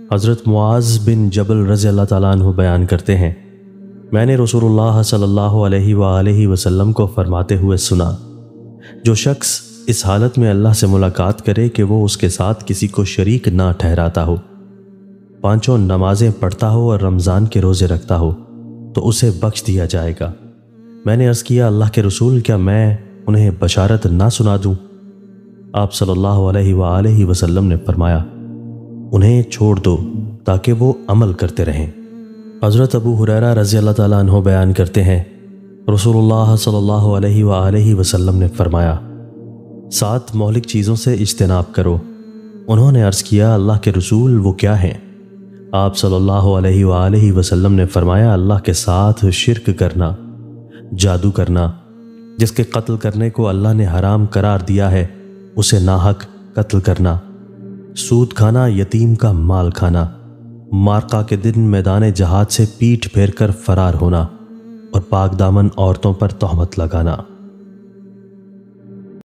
حضرت معاذ بن جبل رضی اللہ تعالیٰ عنہ بیان کرتے ہیں، میں نے رسول اللہ صلی اللہ علیہ وآلہ وسلم کو فرماتے ہوئے سنا، جو شخص اس حالت میں اللہ سے ملاقات کرے کہ وہ اس کے ساتھ کسی کو شریک نہ ٹھہراتا ہو، پانچوں نمازیں پڑھتا ہو اور رمضان کے روزے رکھتا ہو، تو اسے بخش دیا جائے گا۔ میں نے عرض کیا، اللہ کے رسول، کیا میں انہیں بشارت نہ سنا دوں؟ آپ صلی اللہ علیہ وآلہ وسلم نے فرمایا، انہیں چھوڑ دو تاکہ وہ عمل کرتے رہیں۔ حضرت ابو ہریرہ رضی اللہ تعالیٰ عنہ بیان کرتے ہیں، رسول اللہ صلی اللہ علیہ وآلہ وسلم نے فرمایا، 7 مہلک چیزوں سے اجتناب کرو۔ انہوں نے عرض کیا، اللہ کے رسول، وہ کیا ہیں؟ آپ صلی اللہ علیہ وآلہ وسلم نے فرمایا، اللہ کے ساتھ شرک کرنا، جادو کرنا، جس کے قتل کرنے کو اللہ نے حرام قرار دیا ہے اسے ناحق قتل کرنا، سود کھانا، یتیم کا مال کھانا، مارکہ کے دن میدان جہاد سے پیٹھ پھیر کر فرار ہونا، اور پاک دامن عورتوں پر تہمت لگانا۔